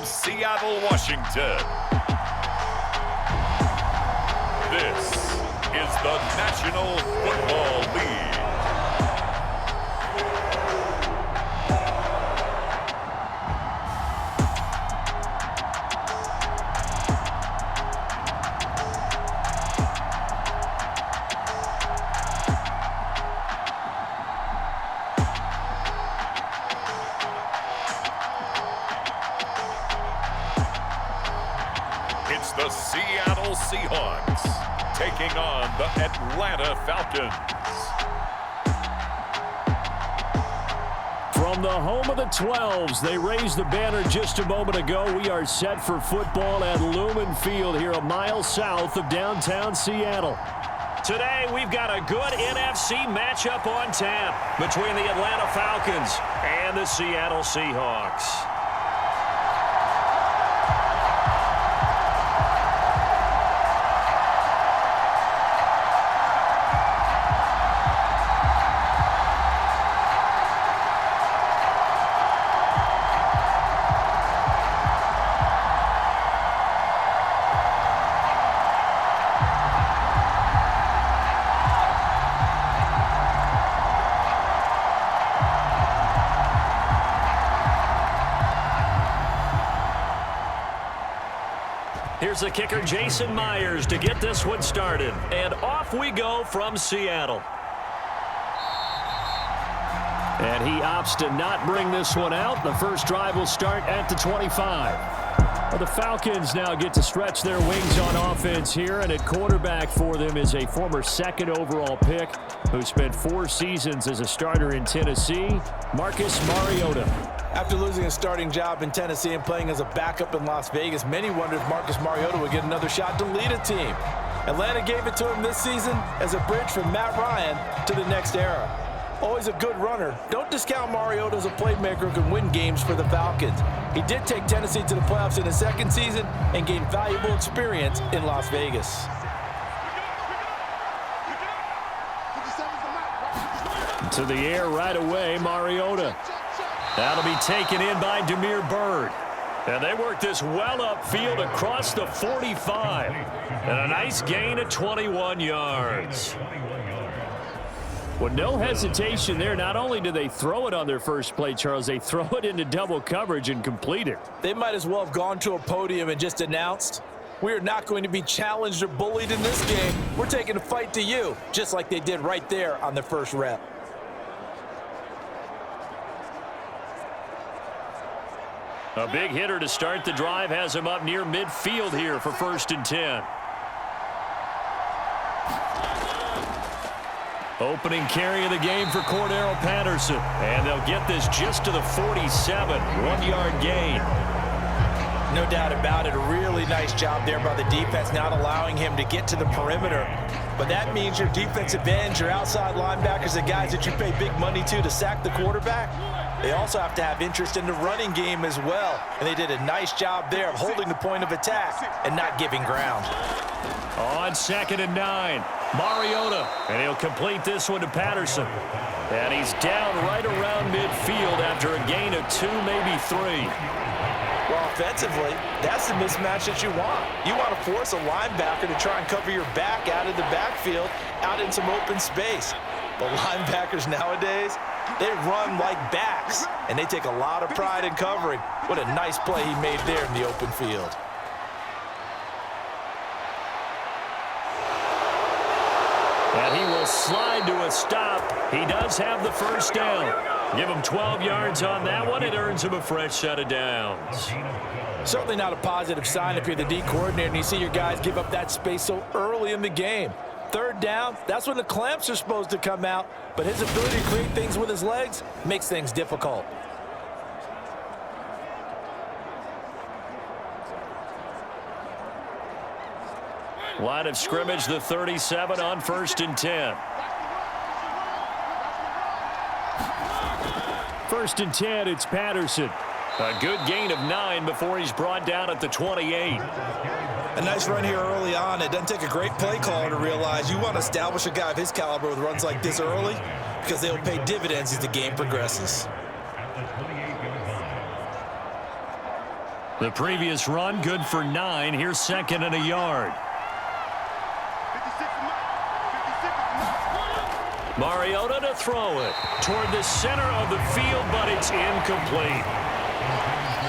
Seattle, Washington, this is the National Football League. It's the Seattle Seahawks taking on the Atlanta Falcons. From the home of the 12s, they raised the banner just a moment ago. We are set for football at Lumen Field here a mile south of downtown Seattle. Today, we've got a good NFC matchup on tap between the Atlanta Falcons and the Seattle Seahawks. Here's the kicker, Jason Myers, to get this one started. And off we go from Seattle. And he opts to not bring this one out. The first drive will start at the 25. Well, the Falcons now get to stretch their wings on offense here. And at quarterback for them is a former second overall pick who spent 4 seasons as a starter in Tennessee, Marcus Mariota. After losing a starting job in Tennessee and playing as a backup in Las Vegas, many wondered if Marcus Mariota would get another shot to lead a team. Atlanta gave it to him this season as a bridge from Matt Ryan to the next era. Always a good runner, don't discount Mariota as a playmaker who can win games for the Falcons. He did take Tennessee to the playoffs in his second season and gained valuable experience in Las Vegas. To the air right away, Mariota. That'll be taken in by Demir Bird. And they work this well upfield across the 45. And a nice gain of 21 yards. Well, no hesitation there. Not only do they throw it on their first play, Charles, they throw it into double coverage and complete it. They might as well have gone to a podium and just announced, we are not going to be challenged or bullied in this game. We're taking a fight to you, just like they did right there on the first rep. A big hitter to start the drive has him up near midfield here for 1st and 10. Opening carry of the game for Cordero Patterson. And they'll get this just to the 47. 1-yard gain. No doubt about it. A really nice job there by the defense, not allowing him to get to the perimeter. But that means your defensive ends, your outside linebackers, the guys that you pay big money to sack the quarterback, they also have to have interest in the running game as well. And they did a nice job there of holding the point of attack and not giving ground. On 2nd and 9, Mariota. And he'll complete this one to Patterson. And he's down right around midfield after a gain of 2, maybe 3. Well, offensively, that's the mismatch that you want. You want to force a linebacker to try and cover your back out of the backfield, out in some open space. But linebackers nowadays, they run like backs, and they take a lot of pride in covering. What a nice play he made there in the open field. And he will slide to a stop. He does have the first down. Give him 12 yards on that one. It earns him a fresh set of downs. Certainly not a positive sign if you're the D coordinator and you see your guys give up that space so early in the game. 3rd down, that's when the clamps are supposed to come out, but his ability to create things with his legs makes things difficult. Line of scrimmage, the 37 on 1st and 10. 1st and 10, it's Patterson. A good gain of 9 before he's brought down at the 28. A nice run here early on. It doesn't take a great play caller to realize you want to establish a guy of his caliber with runs like this early because they'll pay dividends as the game progresses. The previous run, good for 9. Here's 2nd and a yard. Mariota to throw it toward the center of the field, but it's incomplete.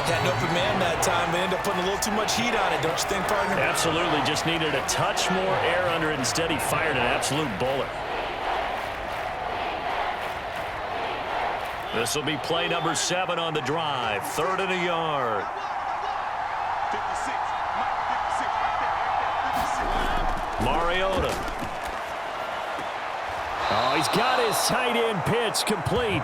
Had an open man that time. They ended up putting a little too much heat on it, don't you think, partner? Absolutely. Just needed a touch more air under it. Instead, he fired an absolute bullet. This will be play number 7 on the drive. 3rd and a yard. Mariota. Oh, he's got his tight end pitch complete.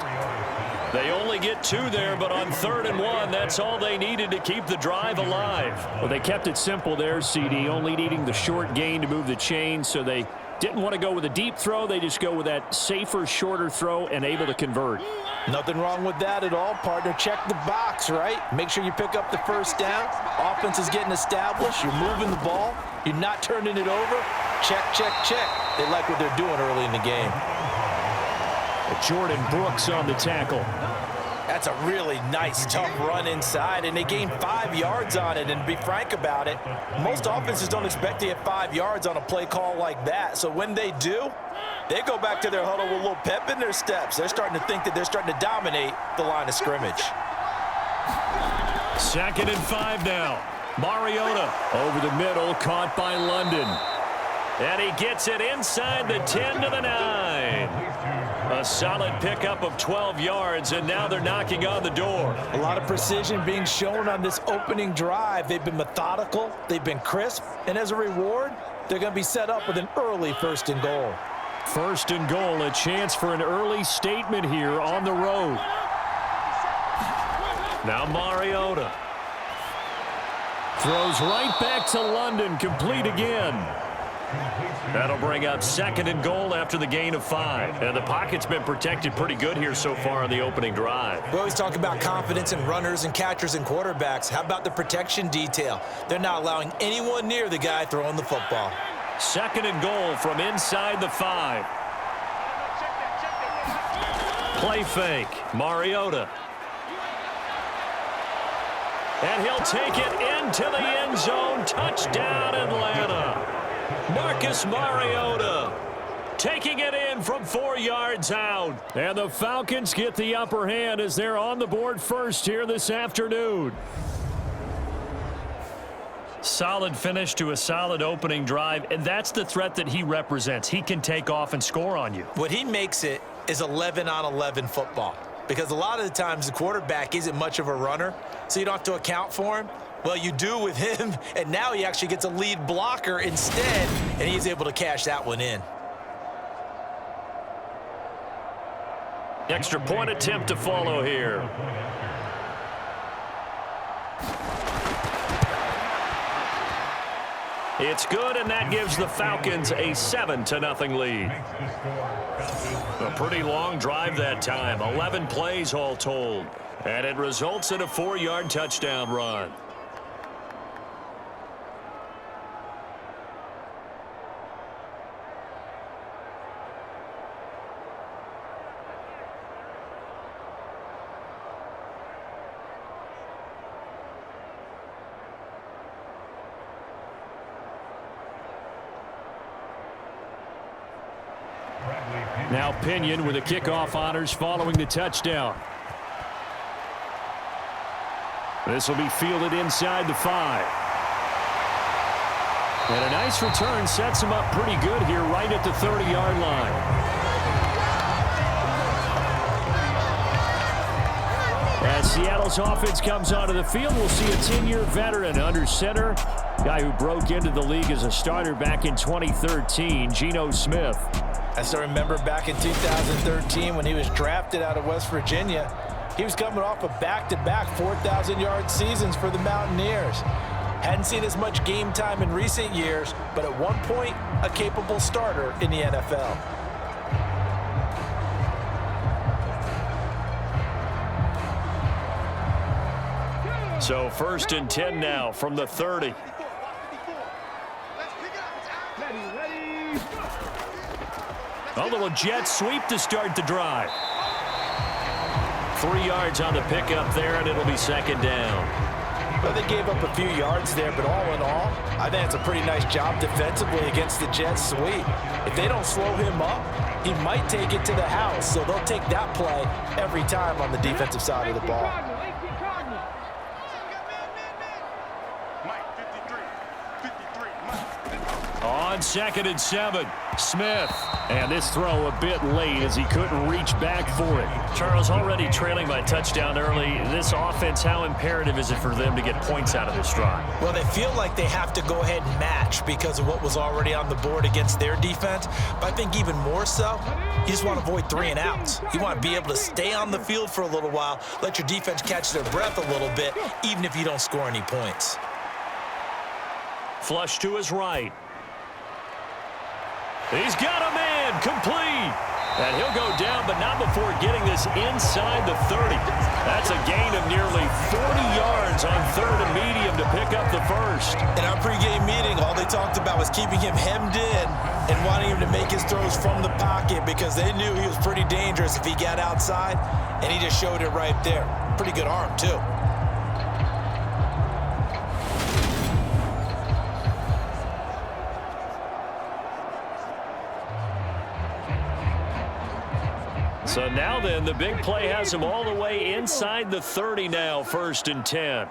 They only get 2 there, but on 3rd and 1, that's all they needed to keep the drive alive. Well, they kept it simple there, CD, only needing the short gain to move the chains, so they didn't want to go with a deep throw. They just go with that safer, shorter throw and able to convert. Nothing wrong with that at all, partner. Check the box, right? Make sure you pick up the first down. Offense is getting established. You're moving the ball. You're not turning it over. Check, check, check. They like what they're doing early in the game. Jordan Brooks on the tackle. That's a really nice, tough run inside, and they gained 5 yards on it. And to be frank about it, most offenses don't expect to get 5 yards on a play call like that. So when they do, they go back to their huddle with a little pep in their steps. They're starting to think that they're starting to dominate the line of scrimmage. 2nd and 5 now. Mariota over the middle, caught by London. And he gets it inside the 10 to the 9. A solid pickup of 12 yards, and now they're knocking on the door. A lot of precision being shown on this opening drive. They've been methodical, they've been crisp, and as a reward, they're going to be set up with an early 1st and goal. 1st and goal, a chance for an early statement here on the road. Now Mariota. Throws right back to London, complete again. That'll bring up 2nd and goal after the gain of 5. And the pocket's been protected pretty good here so far on the opening drive. We always talk about confidence in runners and catchers and quarterbacks. How about the protection detail? They're not allowing anyone near the guy throwing the football. 2nd and goal from inside the 5. Play fake. Mariota. And he'll take it into the end zone. Touchdown, Atlanta. Marcus Mariota taking it in from 4 yards out. And the Falcons get the upper hand as they're on the board first here this afternoon. Solid finish to a solid opening drive, and that's the threat that he represents. He can take off and score on you. What he makes it is 11-on-11 football, because a lot of the times the quarterback isn't much of a runner, so you don't have to account for him. Well, you do with him, and now he actually gets a lead blocker instead, and he's able to cash that one in. Extra point attempt to follow here. It's good, and that gives the Falcons a 7-0 lead. A pretty long drive that time, 11 plays all told, and it results in a 4-yard touchdown run. Now Pinion with the kickoff honors following the touchdown. This will be fielded inside the 5. And a nice return sets him up pretty good here right at the 30-yard line. As Seattle's offense comes onto the field, we'll see a 10-year veteran under center. Guy who broke into the league as a starter back in 2013, Geno Smith. I still remember back in 2013 when he was drafted out of West Virginia. He was coming off of back-to-back 4,000-yard seasons for the Mountaineers. Hadn't seen as much game time in recent years, but at one point, a capable starter in the NFL. So 1st and 10 now from the 30. A little jet sweep to start the drive. 3 yards on the pickup there, and it'll be 2nd down. Well, they gave up a few yards there, but all in all, I think it's a pretty nice job defensively against the Jets sweep. If they don't slow him up, he might take it to the house, so they'll take that play every time on the defensive side of the ball. On 2nd and 7, Smith. And this throw a bit late as he couldn't reach back for it. Charles, already trailing by touchdown early. This offense, how imperative is it for them to get points out of this drive? Well, they feel like they have to go ahead and match because of what was already on the board against their defense. But I think even more so, you just want to avoid 3 and outs. You want to be able to stay on the field for a little while, let your defense catch their breath a little bit, even if you don't score any points. Flush to his right. He's got a man, complete. And he'll go down, but not before getting this inside the 30. That's a gain of nearly 40 yards on 3rd and medium to pick up the first. In our pregame meeting, all they talked about was keeping him hemmed in and wanting him to make his throws from the pocket because they knew he was pretty dangerous if he got outside, and he just showed it right there. Pretty good arm, too. So now then, the big play has him all the way inside the 30 now, 1st and 10.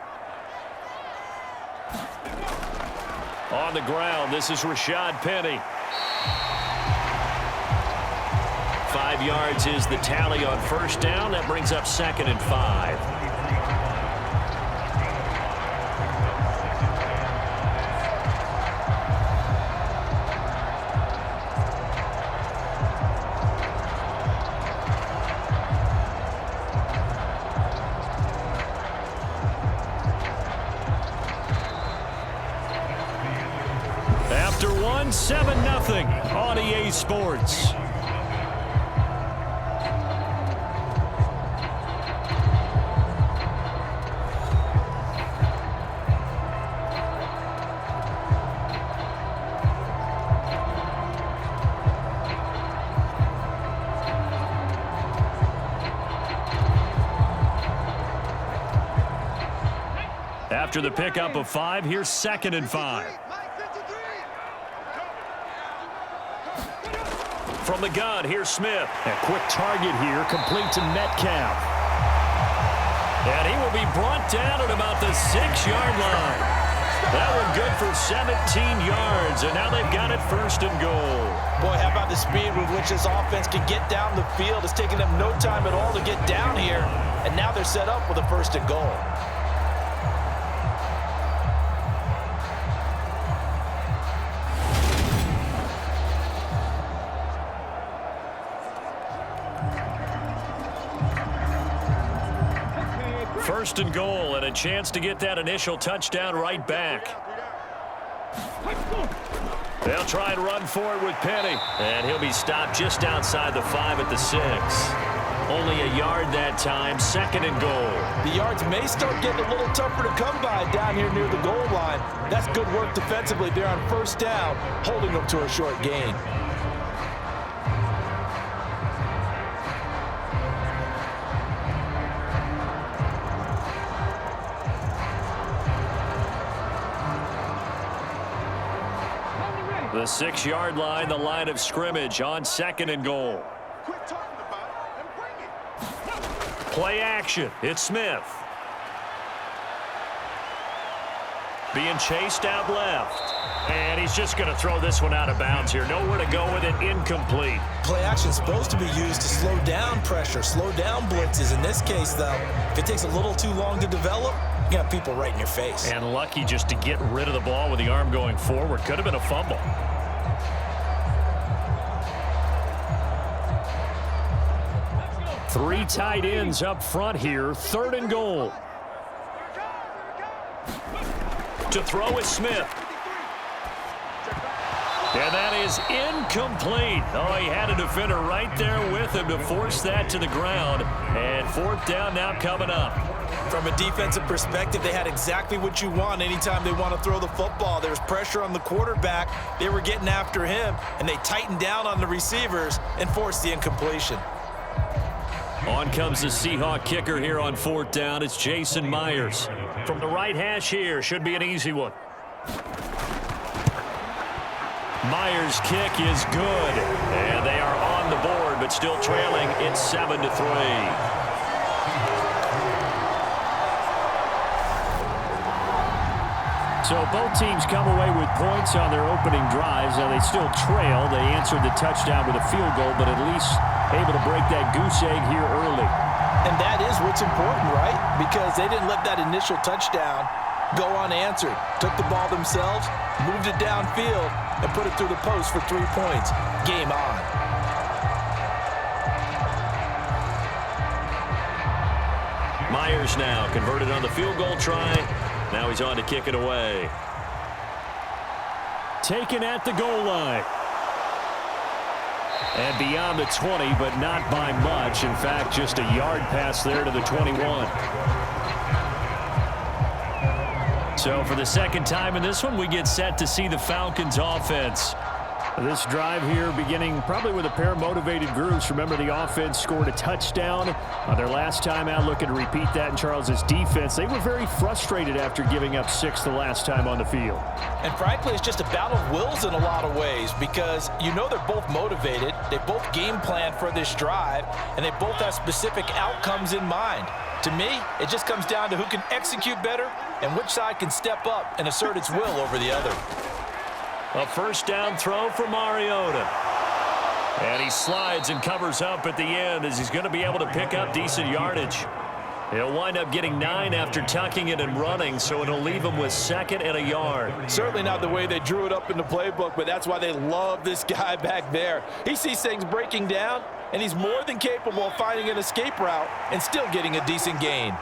On the ground, this is Rashad Penny. 5 yards is the tally on 1st down. That brings up 2nd and 5. After 7-0 on EA Sports. After the pickup of 5, here's 2nd and 5. From the gun, here's Smith. A quick target here, complete to Metcalf. And he will be brought down at about the 6-yard line. That one good for 17 yards, and now they've got it 1st and goal. Boy, how about the speed with which this offense can get down the field? It's taking them no time at all to get down here, and now they're set up with a 1st and goal. First and goal, and a chance to get that initial touchdown right back. They'll try and run for it with Penny. And he'll be stopped just outside the 5 at the 6. Only a yard that time, 2nd and goal. The yards may start getting a little tougher to come by down here near the goal line. That's good work defensively there on 1st down, holding them to a short gain. The 6-yard line, the line of scrimmage on 2nd and goal. Play action. It's Smith. Being chased out left. And he's just going to throw this one out of bounds here. Nowhere to go with it. Incomplete. Play action is supposed to be used to slow down pressure, slow down blitzes. In this case, though, if it takes a little too long to develop, you got people right in your face. And lucky just to get rid of the ball with the arm going forward. Could have been a fumble. Three tight ends up front here. 3rd and goal. To throw is Smith. And that is incomplete. Oh, he had a defender right there with him to force that to the ground. And 4th down now coming up. From a defensive perspective, they had exactly what you want anytime they want to throw the football. There was pressure on the quarterback. They were getting after him, and they tightened down on the receivers and forced the incompletion. On comes the Seahawk kicker here on 4th down. It's Jason Myers. From the right hash here, should be an easy one. Myers' kick is good. And they are on the board, but still trailing. It's 7-3. So both teams come away with points on their opening drives. Now they still trail. They answered the touchdown with a field goal, but at least able to break that goose egg here early. And that is what's important, right? Because they didn't let that initial touchdown go unanswered. Took the ball themselves, moved it downfield, and put it through the post for 3 points. Game on. Myers now converted on the field goal try. Now he's on to kick it away. Taken at the goal line. And beyond the 20, but not by much. In fact, just a yard pass there to the 21. So for the second time in this one, we get set to see the Falcons offense. This drive here beginning probably with a pair of motivated groups. Remember, the offense scored a touchdown on their last time out, looking to repeat that in Charles's defense. They were very frustrated after giving up 6 the last time on the field. And frankly, it's just a battle of wills in a lot of ways because you know they're both motivated. They both game plan for this drive, and they both have specific outcomes in mind. To me, it just comes down to who can execute better and which side can step up and assert its will over the other. A first down throw for Mariota. And he slides and covers up at the end as he's going to be able to pick up decent yardage. He'll wind up getting 9 after tucking it and running, so it'll leave him with 2nd and a yard. Certainly not the way they drew it up in the playbook, but that's why they love this guy back there. He sees things breaking down, and he's more than capable of finding an escape route and still getting a decent gain.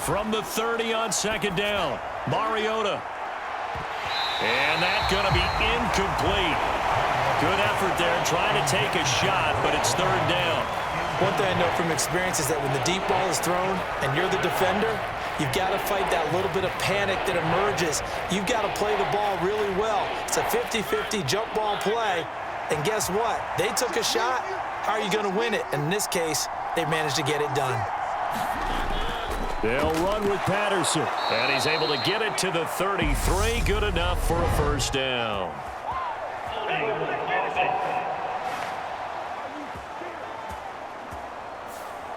From the 30 on 2nd down, Mariota. And that's going to be incomplete. Good effort there trying to take a shot, but it's 3rd down. One thing I know from experience is that when the deep ball is thrown and you're the defender, you've got to fight that little bit of panic that emerges. You've got to play the ball really well. It's a 50-50 jump ball play. And guess what? They took a shot. How are you going to win it? And in this case, they managed to get it done. They'll run with Patterson. And he's able to get it to the 33. Good enough for a first down.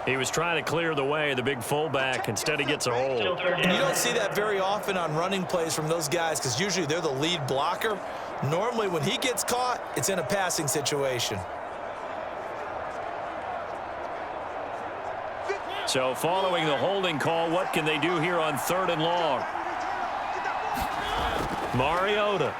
He was trying to clear the way, the big fullback. Instead, he gets a hold. And you don't see that very often on running plays from those guys because usually they're the lead blocker. Normally, when he gets caught, it's in a passing situation. So following the holding call, what can they do here on 3rd and long? Mariota.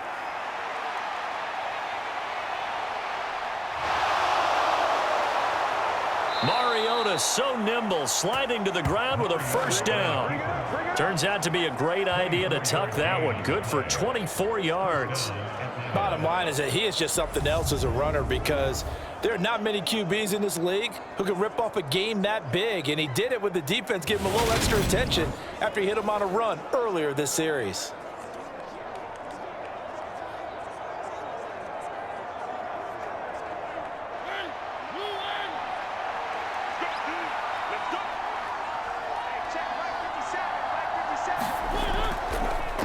Mariota so nimble, sliding to the ground with a first down. Turns out to be a great idea to tuck that one. Good for 24 yards. Bottom line is that he is just something else as a runner because there are not many QBs in this league who can rip off a game that big, and he did it with the defense giving him a little extra attention after he hit him on a run earlier this series.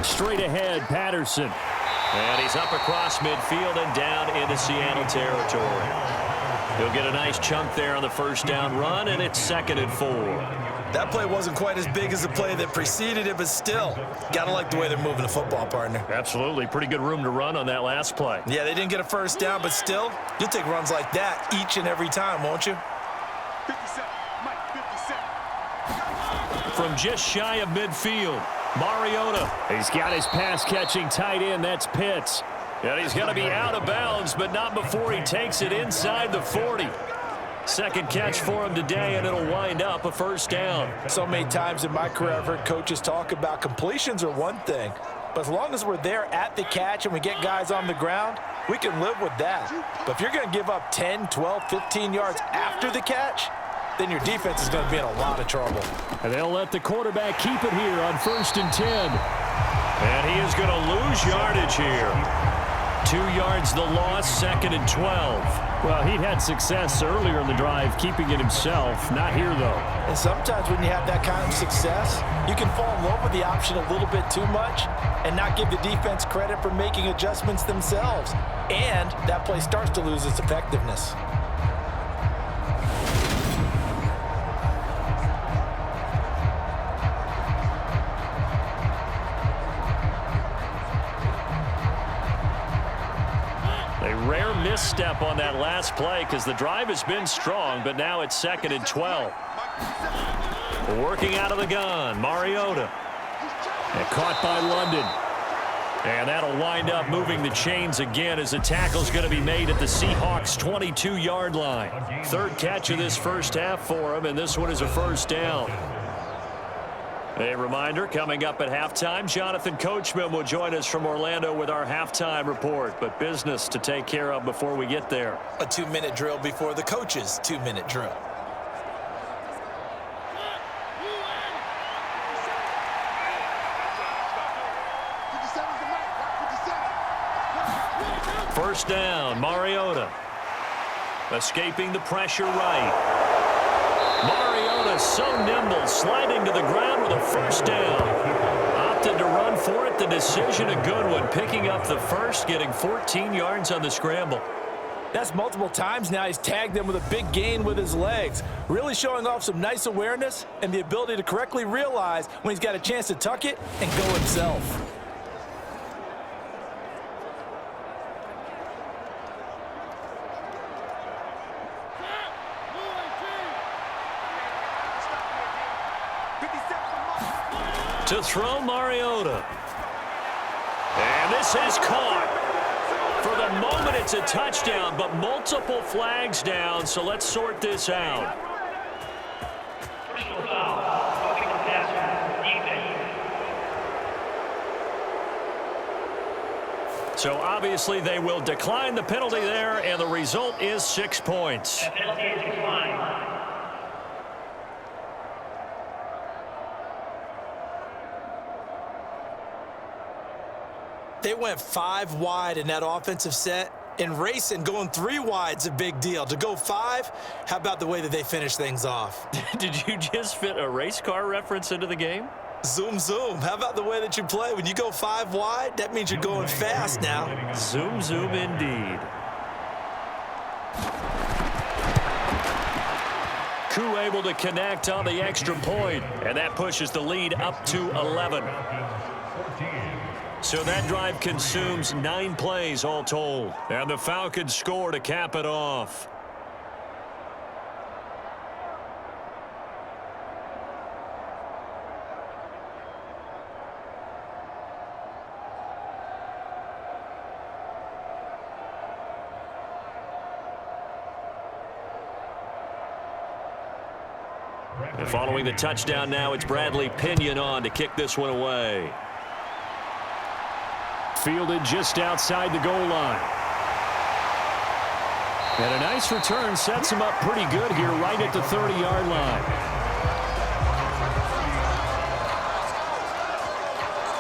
Straight ahead, Patterson. And he's up across midfield and down into Seattle territory. He'll get a nice chunk there on the first down run, and it's 2nd and 4. That play wasn't quite as big as the play that preceded it, but still, gotta like the way they're moving the football, partner. Absolutely. Pretty good room to run on that last play. Yeah, they didn't get a first down, but still, you'll take runs like that each and every time, won't you? 57, Mike, 57. From just shy of midfield, Mariota. He's got his pass-catching tight end. That's Pitts. And he's going to be out of bounds, but not before he takes it inside the 40. Second catch for him today, and it'll wind up a first down. So many times in my career, I've heard coaches talk about completions are one thing, but as long as we're there at the catch and we get guys on the ground, we can live with that. But if you're going to give up 10, 12, 15 yards after the catch, then your defense is going to be in a lot of trouble. And they'll let the quarterback keep it here on 1st and 10. And he is going to lose yardage here. 2 yards the loss, 2nd and 12. Well, he had success earlier in the drive, keeping it himself. Not here, though. And sometimes when you have that kind of success, you can fall in love with the option a little bit too much and not give the defense credit for making adjustments themselves. And that play starts to lose its effectiveness. Rare misstep on that last play because the drive has been strong, but now it's 2nd and 12. Working out of the gun, Mariota. And caught by London. And that'll wind up moving the chains again as the tackle's going to be made at the Seahawks' 22-yard line. 3rd catch of this first half for him, and this one is a first down. A reminder, coming up at halftime, Jonathan Coachman will join us from Orlando with our halftime report, but business to take care of before we get there. A 2-minute drill before the coach's 2-minute drill. First down, Mariota. Escaping the pressure right. Mariota so nimble, sliding to the ground with a first down. Opted to run for it. The decision a good one. Picking up the first, getting 14 yards on the scramble. That's multiple times now he's tagged them with a big gain with his legs. Really showing off some nice awareness and the ability to correctly realize when he's got a chance to tuck it and go himself. To throw, Mariota. And this is caught. For the moment, it's a touchdown, but multiple flags down, so let's sort this out. So obviously they will decline the penalty there, and the result is 6 points. The penalty is declined. They went 5 wide in that offensive set. And racing, going 3 wide's a big deal. To go 5, how about the way that they finish things off? Did you just fit a race car reference into the game? Zoom, zoom. How about the way that you play? When you go 5 wide, that means you're going fast now. Zoom, zoom indeed. Koo able to connect on the extra point, and that pushes the lead up to 11. So that drive consumes 9 plays all told. And the Falcons score to cap it off. And following the touchdown now, it's Bradley Pinion on to kick this one away. Fielded just outside the goal line. And a nice return sets him up pretty good here right at the 30-yard line.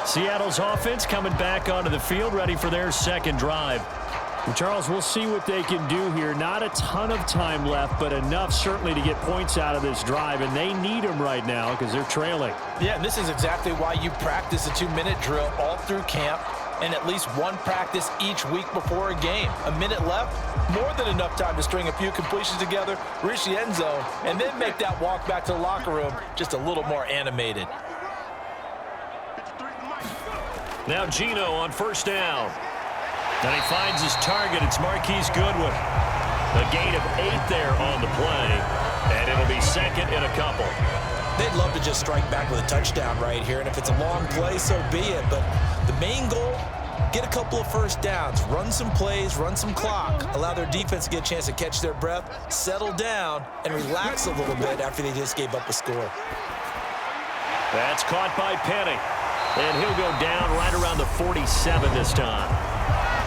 Seattle's offense coming back onto the field, ready for their second drive. And Charles, we'll see what they can do here. Not a ton of time left, but enough certainly to get points out of this drive, and they need them right now because they're trailing. Yeah, and this is exactly why you practice a 2-minute drill all through camp and at least one practice each week before a game. A minute left, more than enough time to string a few completions together, reach the end zone, and then make that walk back to the locker room just a little more animated. Now Geno on first down. And he finds his target. It's Marquise Goodwin. A gain of 8 there on the play. And it'll be second and a couple. They'd love to just strike back with a touchdown right here. And if it's a long play, so be it. But the main goal, get a couple of first downs. Run some plays, run some clock. Allow their defense to get a chance to catch their breath, settle down, and relax a little bit after they just gave up a score. That's caught by Penny. And he'll go down right around the 47 this time.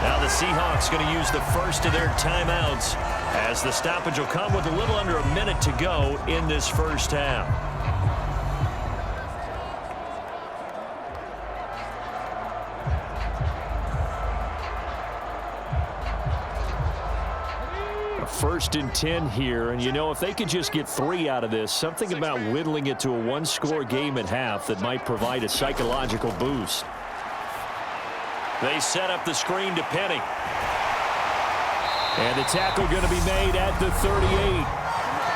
Now the Seahawks going to use the first of their timeouts as the stoppage will come with a little under a minute to go in this first half. 1st and 10 here. And, you know, if they could just get 3 out of this, something about whittling it to a one-score game at half that might provide a psychological boost. They set up the screen to Penny. And the tackle going to be made at the 38.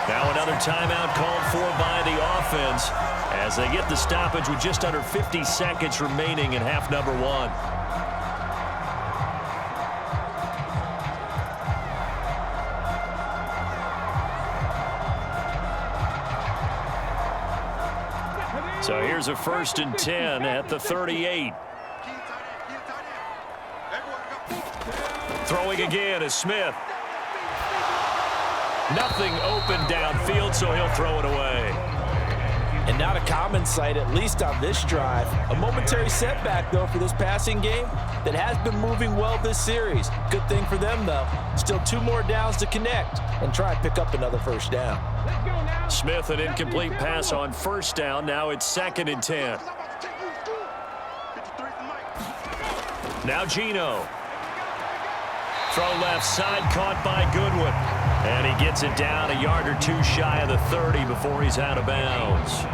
Now another timeout called for by the offense as they get the stoppage with just under 50 seconds remaining in half number 1. So here's a 1st and 10 at the 38. Throwing again is Smith. Nothing open downfield, so he'll throw it away. And not a common sight, at least on this drive. A momentary setback, though, for this passing game that has been moving well this series. Good thing for them, though. Still 2 more downs to connect and try and pick up another 1st down. Smith, an incomplete pass on 1st down. Now it's 2nd and 10. Now Geno. Throw left side, caught by Goodwin. And he gets it down a yard or 2 shy of the 30 before he's out of bounds.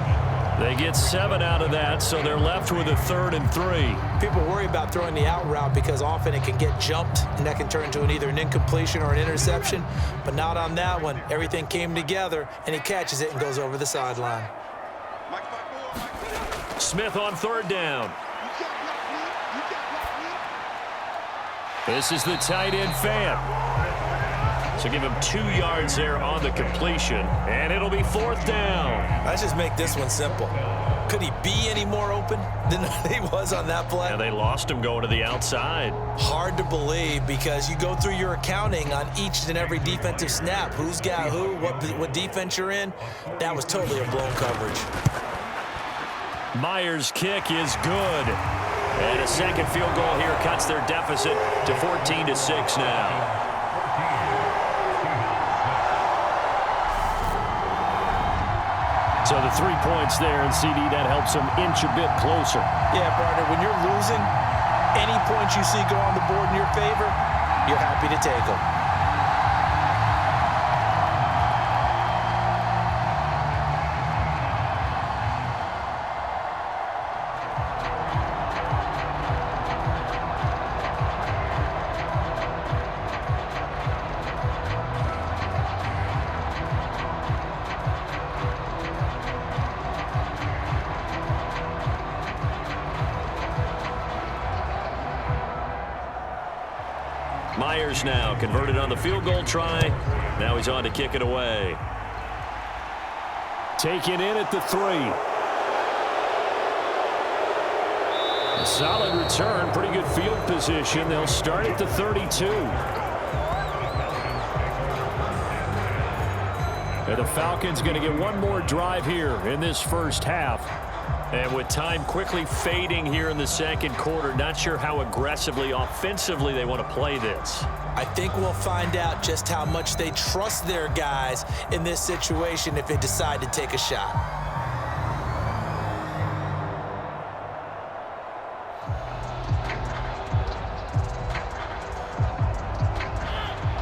They get 7 out of that, so they're left with a 3rd and 3. People worry about throwing the out route because often it can get jumped, and that can turn into either an incompletion or an interception. But not on that one. Everything came together, and he catches it and goes over the sideline. Smith on 3rd down. This is the tight end Fan. So give him 2 yards there on the completion, and it'll be 4th down. Let's just make this one simple. Could he be any more open than he was on that play? And they lost him going to the outside. Hard to believe because you go through your accounting on each and every defensive snap. Who's got who, what defense you're in. That was totally a blown coverage. Myers' kick is good. And a second field goal here cuts their deficit to 14-6 now. So the 3 points there, and CD, that helps them inch a bit closer. Yeah, partner, when you're losing, any points you see go on the board in your favor, you're happy to take them. Myers now converted on the field goal try. Now he's on to kick it away. Taken in at the 3. A solid return, pretty good field position. They'll start at the 32. And the Falcons going to get 1 more drive here in this 1st half. And with time quickly fading here in the 2nd quarter, not sure how aggressively, offensively they want to play this. I think we'll find out just how much they trust their guys in this situation if they decide to take a shot.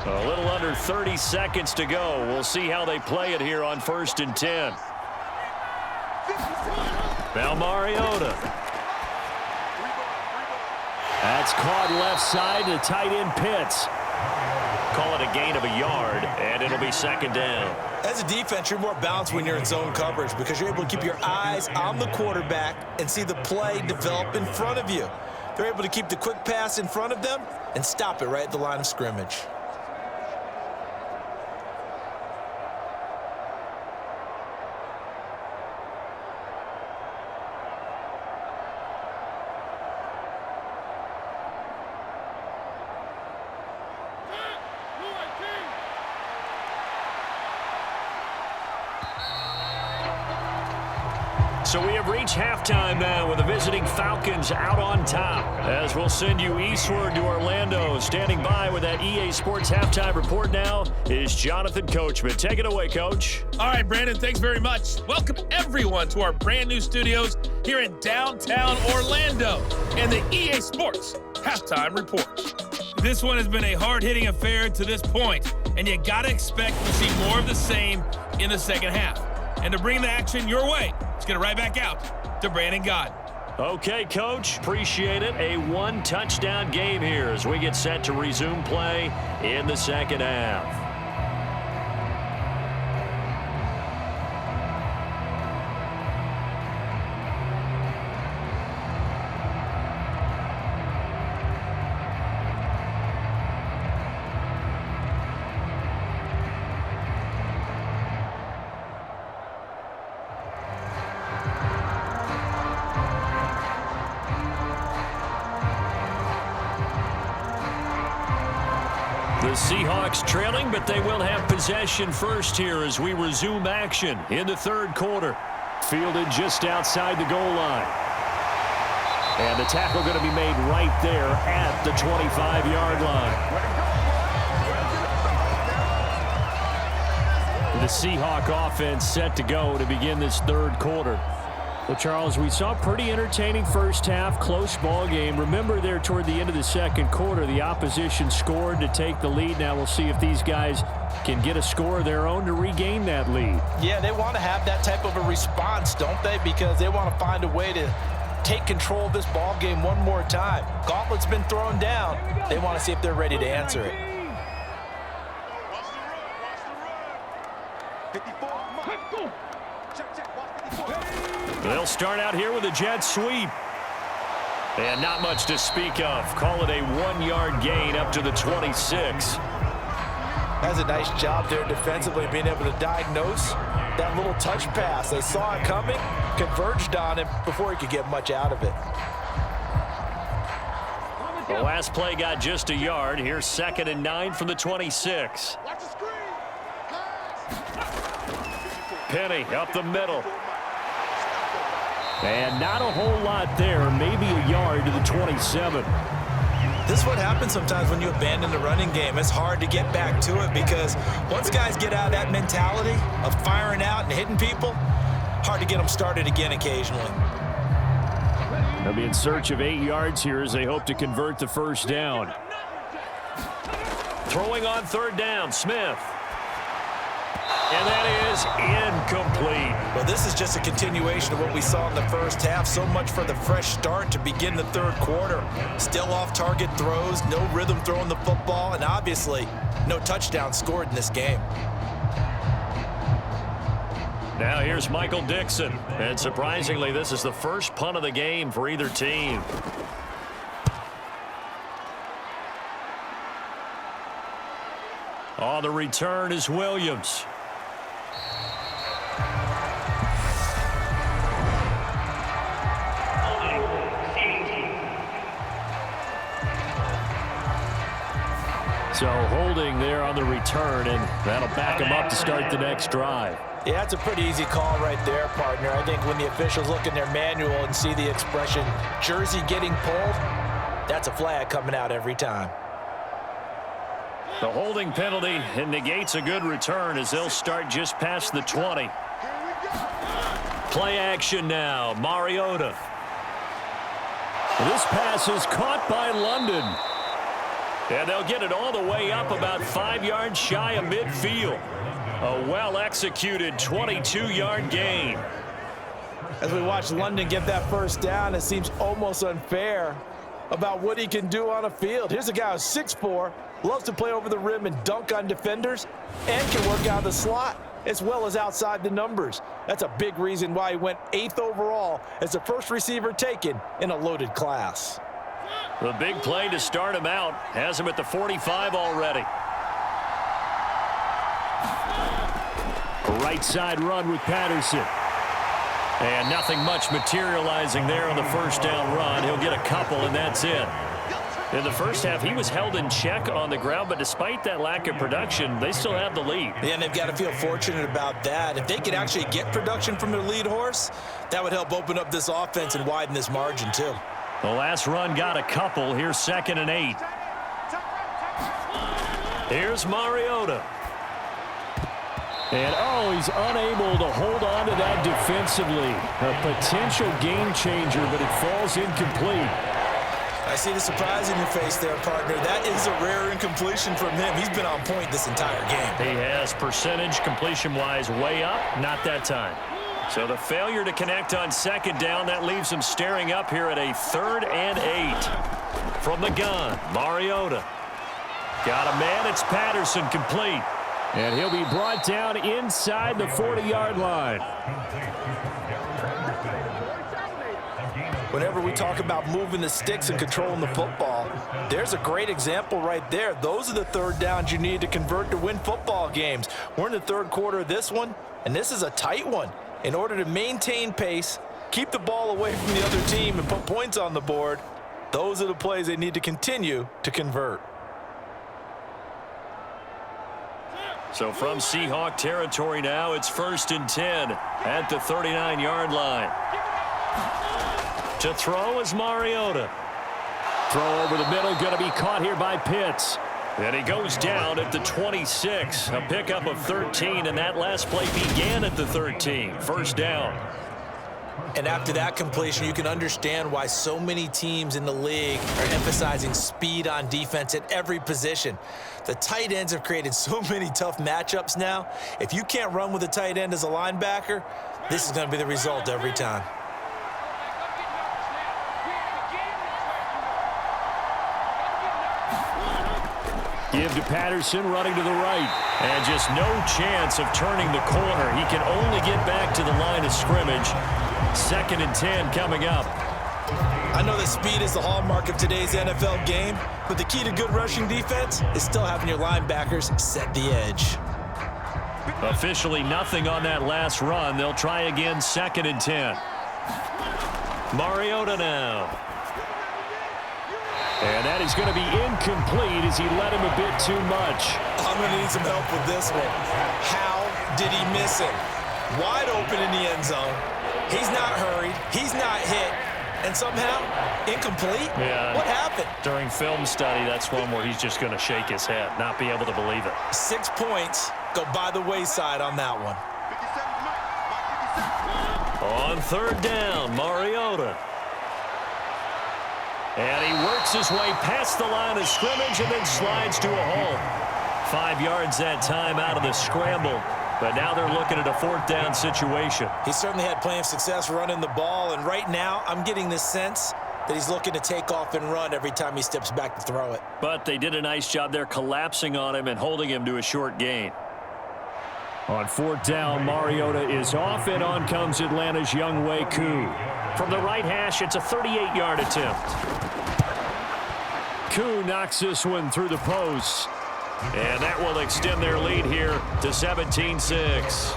A little under 30 seconds to go. We'll see how they play it here on 1st and 10. Now Mariota. That's caught left side to tight end Pitts. Call it a gain of a yard, and it'll be 2nd down. As a defense, you're more balanced when you're in zone coverage because you're able to keep your eyes on the quarterback and see the play develop in front of you. They're able to keep the quick pass in front of them and stop it right at the line of scrimmage. So we have reached halftime now with the visiting Falcons out on top. As we'll send you eastward to Orlando. Standing by with that EA Sports halftime report now is Jonathan Coachman. Take it away, Coach. All right, Brandon, thanks very much. Welcome, everyone, to our brand new studios here in downtown Orlando and the EA Sports halftime report. This one has been a hard-hitting affair to this point, and you got to expect to see more of the same in the second half. And to bring the action your way, let's get it right back out to Brandon Gaudin. Okay, Coach, appreciate it. A one-touchdown game here as we get set to resume play in the second half. The Seahawks trailing, but they will have possession first here as we resume action in the third quarter. Fielded just outside the goal line. And the tackle going to be made right there at the 25-yard line. The Seahawk offense set to go to begin this third quarter. Well, Charles, we saw a pretty entertaining first half, close ball game. Remember there toward the end of the second quarter, the opposition scored to take the lead. Now we'll see if these guys can get a score of their own to regain that lead. Yeah, they want to have that type of a response, don't they? Because they want to find a way to take control of this ball game one more time. Gauntlet's been thrown down. They want to see if they're ready to answer it. They'll start out here with a jet sweep. And not much to speak of. Call it a 1-yard gain up to the 26. That's a nice job there defensively, being able to diagnose that little touch pass. They saw it coming, converged on him before he could get much out of it. The last play got just a yard. Here's 2nd and 9 from the 26. Penny up the middle. And not a whole lot there, maybe a yard to the 27. This is what happens sometimes when you abandon the running game. It's hard to get back to it because once guys get out of that mentality of firing out and hitting people, hard to get them started again occasionally. They'll be in search of 8 yards here as they hope to convert the first down. Throwing on 3rd down, Smith. And that is incomplete. Well, this is just a continuation of what we saw in the first half. So much for the fresh start to begin the third quarter. Still off-target throws, no rhythm throwing the football, and obviously no touchdown scored in this game. Now here's Michael Dixon. And surprisingly, this is the first punt of the game for either team. On the return is Williams. So holding there on the return, and that'll back them up to start the next drive. Yeah, that's a pretty easy call right there, partner. I think when the officials look in their manual and see the expression jersey getting pulled, that's a flag coming out every time. The holding penalty negates a good return as they'll start just past the 20. Play action now, Mariota. This pass is caught by London. And they'll get it all the way up about 5 yards shy of midfield. A well-executed 22-yard gain. As we watch London get that first down, it seems almost unfair about what he can do on a field. Here's a guy who's 6'4", loves to play over the rim and dunk on defenders, and can work out of the slot as well as outside the numbers. That's a big reason why he went 8th overall as the first receiver taken in a loaded class. The big play to start him out has him at the 45 already. Right side run with Patterson. And nothing much materializing there on the first down run. He'll get a couple, and that's it. In the first half, he was held in check on the ground, but despite that lack of production, they still have the lead. Yeah, and they've got to feel fortunate about that. If they could actually get production from their lead horse, that would help open up this offense and widen this margin, too. The last run got a couple. Here's 2nd and 8. Here's Mariota. And, he's unable to hold on to that defensively. A potential game changer, but it falls incomplete. I see the surprise in your face there, partner. That is a rare incompletion from him. He's been on point this entire game. He has percentage completion-wise way up, not that time. So the failure to connect on second down, that leaves him staring up here at a 3rd and 8. From the gun, Mariota. Got a man, it's Patterson, complete. And he'll be brought down inside the 40-yard line. Whenever we talk about moving the sticks and controlling the football, there's a great example right there. Those are the 3rd downs you need to convert to win football games. We're in the 3rd quarter of this one, and this is a tight one. In order to maintain pace, keep the ball away from the other team, and put points on the board, those are the plays they need to continue to convert. So from Seahawk territory now, it's 1st and 10 at the 39-yard line. To throw is Mariota. Throw over the middle, going to be caught here by Pitts. And he goes down at the 26. A pickup of 13, and that last play began at the 13. 1st down. And after that completion, you can understand why so many teams in the league are emphasizing speed on defense at every position. The tight ends have created so many tough matchups now. If you can't run with a tight end as a linebacker, this is going to be the result every time. Give to Patterson, running to the right. And just no chance of turning the corner. He can only get back to the line of scrimmage. 2nd and 10 coming up. I know that speed is the hallmark of today's NFL game, but the key to good rushing defense is still having your linebackers set the edge. Officially nothing on that last run. They'll try again, 2nd and 10. Mariota now. And that is going to be incomplete as he led him a bit too much. I'm going to need some help with this one. How did he miss him? Wide open in the end zone. He's not hurried. He's not hit. And somehow, incomplete? Yeah. What happened? During film study, that's one where he's just going to shake his head, not be able to believe it. 6 points go by the wayside on that one. On 3rd down, Mariota. And he works his way past the line of scrimmage and then slides to a hole. 5 yards that time out of the scramble. But now they're looking at a 4th down situation. He certainly had plenty of success running the ball, and right now I'm getting this sense that he's looking to take off and run every time he steps back to throw it. But they did a nice job there collapsing on him and holding him to a short gain. On 4th down, Mariota is off, and on comes Atlanta's Younghoe Koo. From the right hash, it's a 38-yard attempt. Koo knocks this one through the posts. And that will extend their lead here to 17-6.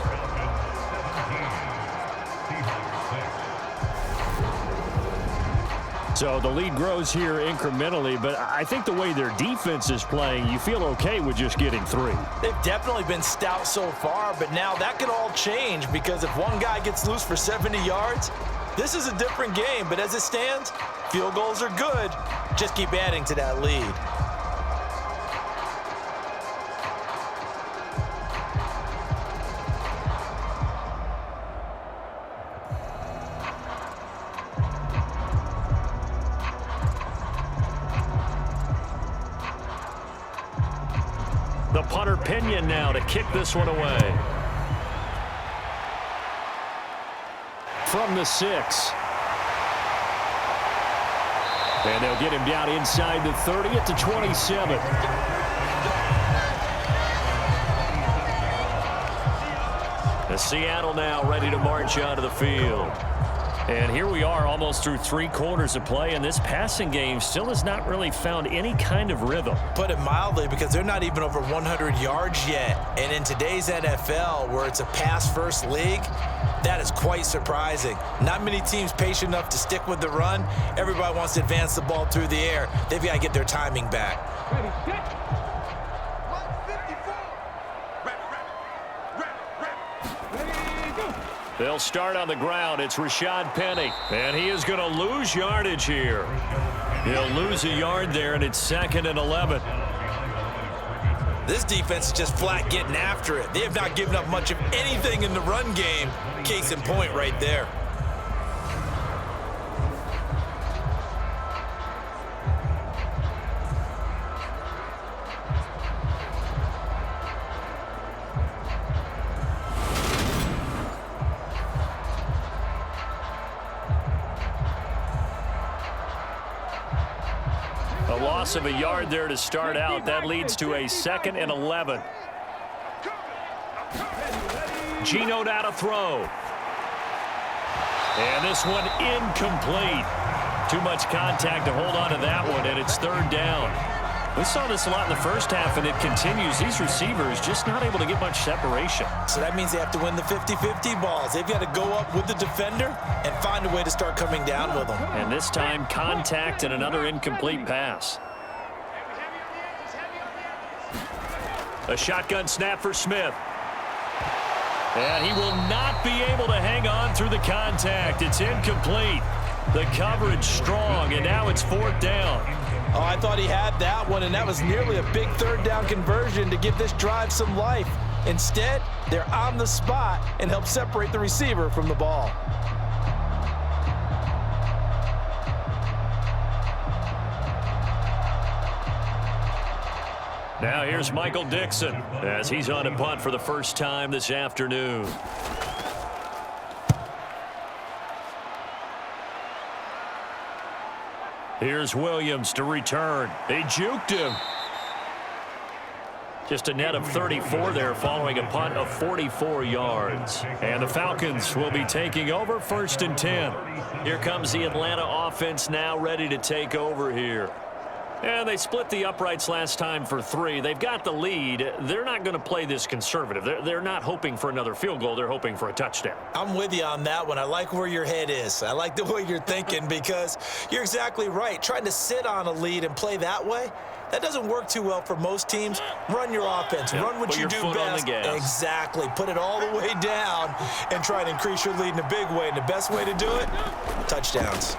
So the lead grows here incrementally, but I think the way their defense is playing, you feel okay with just getting 3. They've definitely been stout so far, but now that could all change because if one guy gets loose for 70 yards, this is a different game. But as it stands, field goals are good. Just keep adding to that lead. The punter Pinion now to kick this one away. From the 6. And they'll get him down inside the 30 at the 27. The Seattle now ready to march onto the field. And here we are almost through 3 quarters of play, and this passing game still has not really found any kind of rhythm. Put it mildly, because they're not even over 100 yards yet. And in today's NFL, where it's a pass-first league, that is quite surprising. Not many teams patient enough to stick with the run. Everybody wants to advance the ball through the air. They've got to get their timing back. They'll start on the ground. It's Rashad Penny, and he is going to lose yardage here. He'll lose a yard there, and it's 2nd and 11. This defense is just flat getting after it. They have not given up much of anything in the run game. Case in point right there. loss of a yard there to start out. That leads to a 2nd and 11. Geno now to throw. And this one incomplete. Too much contact to hold on to that one, and it's 3rd down. We saw this a lot in the first half, and it continues. These receivers just not able to get much separation. So that means they have to win the 50-50 balls. They've got to go up with the defender and find a way to start coming down with them. And this time, contact and another incomplete pass. A shotgun snap for Smith. And he will not be able to hang on through the contact. It's incomplete. The coverage strong, and now it's 4th down. Oh, I thought he had that one, and that was nearly a big 3rd down conversion to give this drive some life. Instead, they're on the spot and help separate the receiver from the ball. Now here's Michael Dixon as he's on a punt for the first time this afternoon. Here's Williams to return. They juked him. Just a net of 34 there following a punt of 44 yards. And the Falcons will be taking over 1st and 10. Here comes the Atlanta offense now ready to take over here. And they split the uprights last time for 3. They've got the lead. They're not going to play this conservative. They're not hoping for another field goal. They're hoping for a touchdown. I'm with you on that one. I like where your head is. I like the way you're thinking because you're exactly right. Trying to sit on a lead and play that way, that doesn't work too well for most teams. Run your offense. Run what you do best. Exactly. Put it all the way down and try to increase your lead in a big way. And the best way to do it, touchdowns.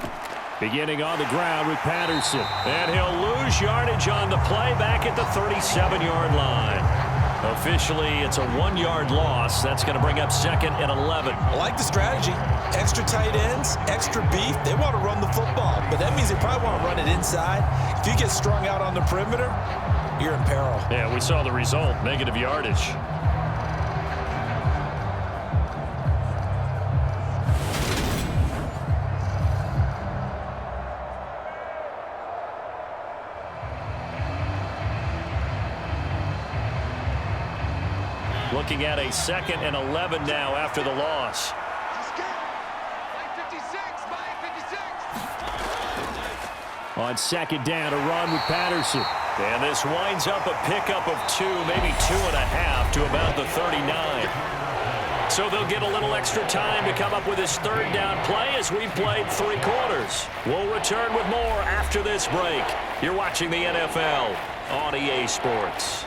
Beginning on the ground with Patterson. And he'll lose yardage on the play back at the 37-yard line. Officially, it's a 1-yard loss. That's going to bring up 2nd and 11. I like the strategy. Extra tight ends, extra beef. They want to run the football, but that means they probably want to run it inside. If you get strung out on the perimeter, you're in peril. Yeah, we saw the result, negative yardage. Looking at a 2nd and 11 now after the loss. On 2nd down, a run with Patterson. And this winds up a pickup of 2, maybe 2.5 to about the 39. So they'll get a little extra time to come up with his 3rd down play as we've played 3 quarters. We'll return with more after this break. You're watching the NFL on EA Sports.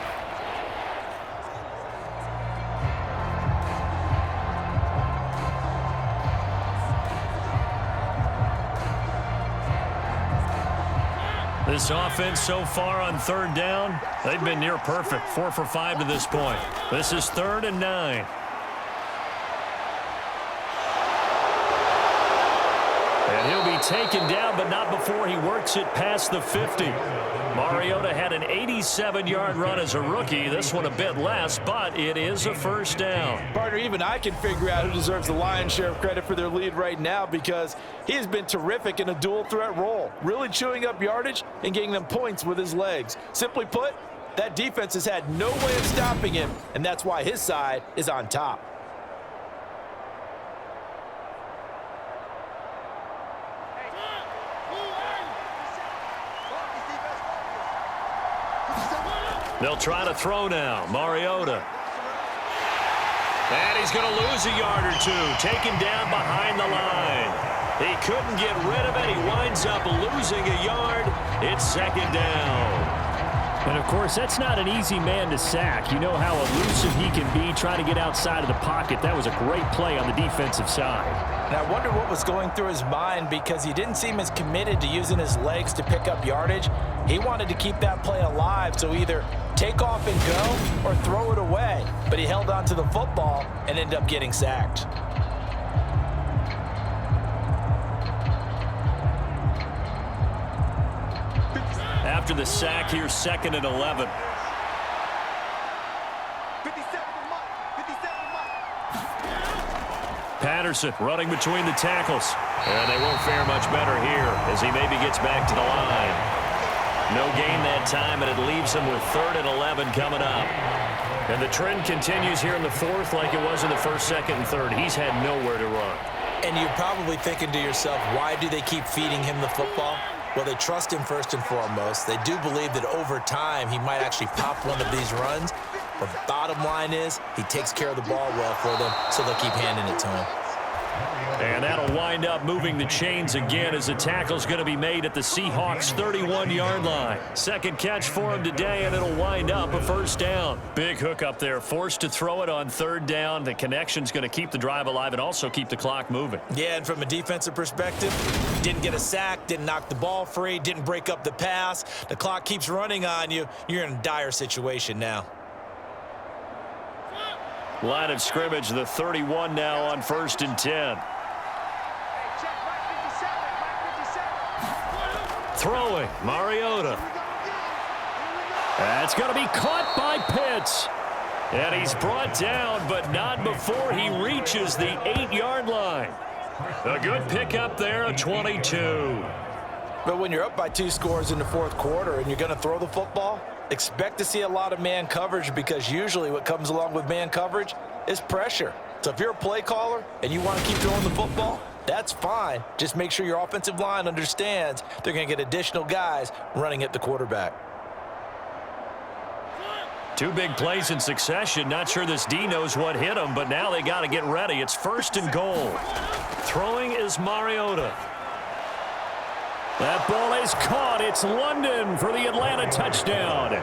This offense so far on 3rd down, they've been near perfect. 4 for 5 to this point. This is 3rd and 9. And he'll be taken down, but not before he works it past the 50. Mariota had an 87-yard run as a rookie. This one a bit less, but it is a 1st down. Partner, even I can figure out who deserves the lion's share of credit for their lead right now because he has been terrific in a dual threat role, really chewing up yardage and getting them points with his legs. Simply put, that defense has had no way of stopping him, and that's why his side is on top. They'll try to throw now. Mariota. And he's going to lose a yard or 2. Taken down behind the line. He couldn't get rid of it. He winds up losing a yard. It's 2nd down. And, of course, that's not an easy man to sack. You know how elusive he can be trying to get outside of the pocket. That was a great play on the defensive side. And I wonder what was going through his mind because he didn't seem as committed to using his legs to pick up yardage. He wanted to keep that play alive, so either take off and go or throw it away. But he held on to the football and ended up getting sacked. After the sack, here's 2nd and 11. Patterson running between the tackles. And they won't fare much better here as he maybe gets back to the line. No gain that time, and it leaves him with 3rd and 11 coming up. And the trend continues here in the 4th like it was in the 1st, 2nd, and 3rd. He's had nowhere to run. And you're probably thinking to yourself, why do they keep feeding him the football? Well, they trust him first and foremost. They do believe that over time he might actually pop one of these runs. But the bottom line is he takes care of the ball well for them, so they'll keep handing it to him. And that'll wind up moving the chains again as the tackle's going to be made at the Seahawks' 31-yard line. Second catch for him today, and it'll wind up a 1st down. Big hook up there, forced to throw it on 3rd down. The connection's going to keep the drive alive and also keep the clock moving. Yeah, and from a defensive perspective, didn't get a sack, didn't knock the ball free, didn't break up the pass. The clock keeps running on you. You're in a dire situation now. Line of scrimmage, the 31 now on 1st and 10. Throwing, Mariota. That's going to be caught by Pitts. And he's brought down, but not before he reaches the 8-yard line. A good pickup there, a 22. But when you're up by 2 scores in the 4th quarter and you're going to throw the football, expect to see a lot of man coverage, because usually what comes along with man coverage is pressure. So if you're a play caller and you want to keep throwing the football, that's fine. Just make sure your offensive line understands they're going to get additional guys running at the quarterback. 2 big plays in succession. Not sure this D knows what hit him, but now they got to get ready. It's 1st and goal. Throwing is Mariota. That ball is caught. It's London for the Atlanta touchdown.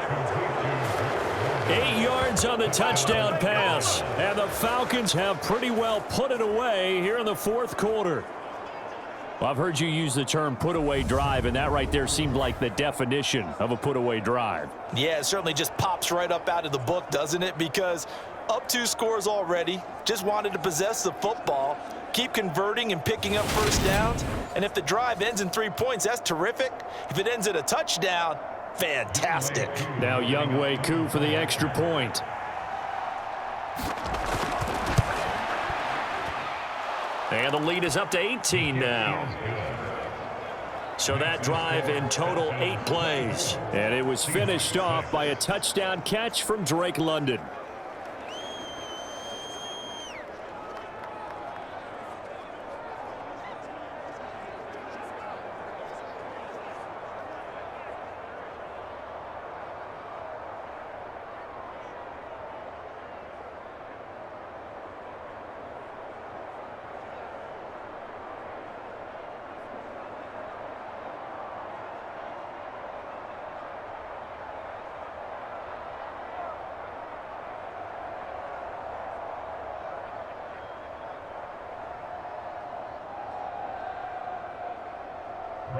8 yards on the touchdown pass. And the Falcons have pretty well put it away here in the 4th quarter. Well, I've heard you use the term put-away drive, and that right there seemed like the definition of a put-away drive. Yeah, it certainly just pops right up out of the book, doesn't it? Because up 2 scores already, just wanted to possess the football, keep converting and picking up 1st downs. And if the drive ends in 3 points, that's terrific. If it ends in a touchdown, fantastic. Now Younghoe Koo for the extra point. And the lead is up to 18 now. So that drive in total 8 plays. And it was finished off by a touchdown catch from Drake London.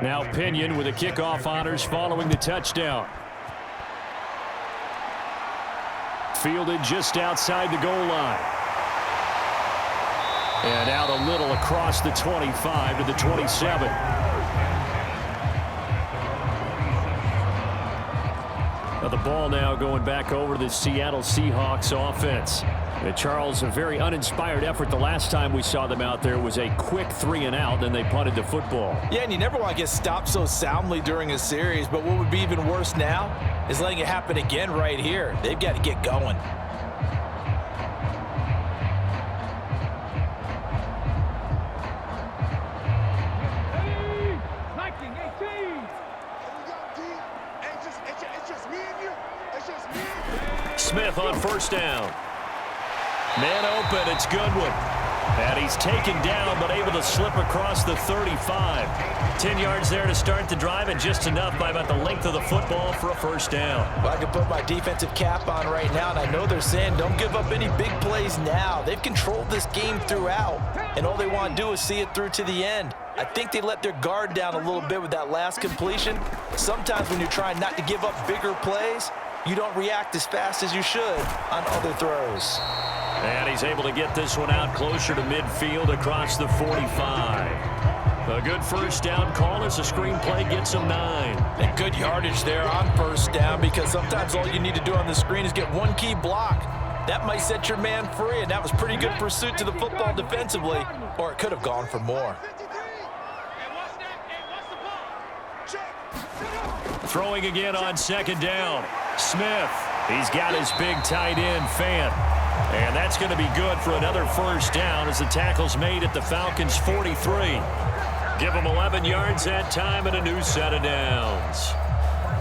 Now Pinion with the kickoff honors following the touchdown. Fielded just outside the goal line. And out a little across the 25 to the 27. Now the ball now going back over to the Seattle Seahawks offense. Charles, a very uninspired effort. The last time we saw them out there was a quick 3-and-out, then they punted the football. Yeah, and you never want to get stopped so soundly during a series, but what would be even worse now is letting it happen again right here. They've got to get going. Smith on 1st down. Man open, it's Goodwin. And he's taken down, but able to slip across the 35. 10 yards there to start the drive, and just enough by about the length of the football for a 1st down. Well, I can put my defensive cap on right now, and I know they're saying don't give up any big plays now. They've controlled this game throughout, and all they want to do is see it through to the end. I think they let their guard down a little bit with that last completion. Sometimes when you're trying not to give up bigger plays, you don't react as fast as you should on other throws. And he's able to get this one out closer to midfield across the 45. A good 1st down call as the screenplay gets him 9. And good yardage there on 1st down, because sometimes all you need to do on the screen is get one key block. That might set your man free, and that was pretty good pursuit to the football defensively, or it could have gone for more. Throwing again on second down. Smith. He's got his big tight end, Fant. And that's going to be good for another first down as the tackle's made at the Falcons' 43. Give them 11 yards that time and a new set of downs.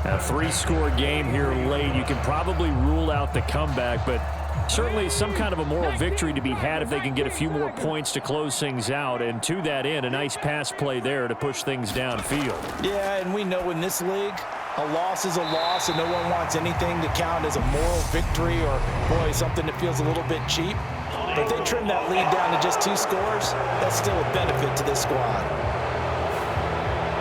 A 3-score game here late. You can probably rule out the comeback, but certainly some kind of a moral victory to be had if they can get a few more points to close things out. And to that end, a nice pass play there to push things downfield. Yeah, and we know in this league, a loss is a loss, and no one wants anything to count as a moral victory or, boy, something that feels a little bit cheap. But if they trim that lead down to just 2 scores, that's still a benefit to this squad.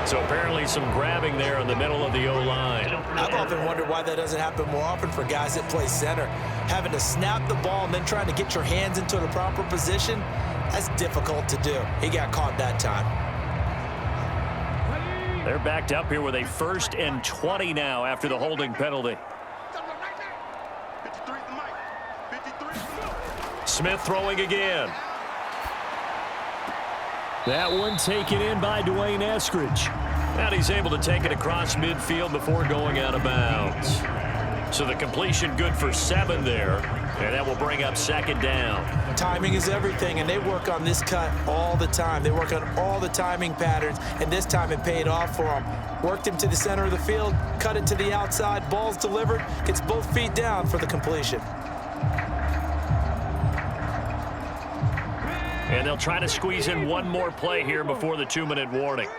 So apparently some grabbing there in the middle of the O-line. I've often wondered why that doesn't happen more often for guys that play center. Having to snap the ball and then trying to get your hands into the proper position, that's difficult to do. He got caught that time. They're backed up here with a 1st and 20 now after the holding penalty. Smith throwing again. That one taken in by Dwayne Eskridge. And he's able to take it across midfield before going out of bounds. So the completion good for 7 there. And that will bring up second down. Timing is everything, and they work on this cut all the time. They work on all the timing patterns, and this time it paid off for them. Worked him to the center of the field, cut it to the outside, ball's delivered, gets both feet down for the completion. And they'll try to squeeze in one more play here before the 2-minute warning.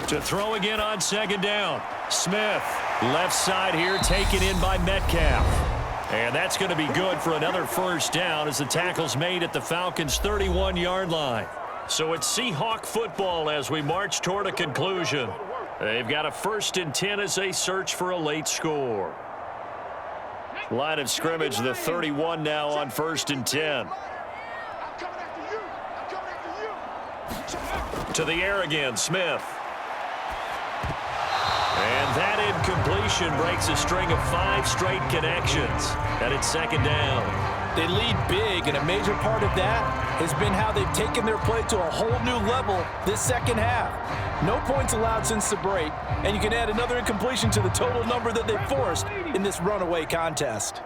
To throw again on second down. Smith, left side here, taken in by Metcalf. And that's going to be good for another first down as the tackle's made at the Falcons' 31-yard line. So it's Seahawk football as we march toward a conclusion. They've got a 1st and 10 as they search for a late score. Line of scrimmage, the 31 now on 1st and 10. To the air again, Smith. And that incompletion breaks a string of 5 straight connections. And it's second down. They lead big, and a major part of that has been how they've taken their play to a whole new level this second half. No points allowed since the break, and you can add another incompletion to the total number that they forced in this runaway contest.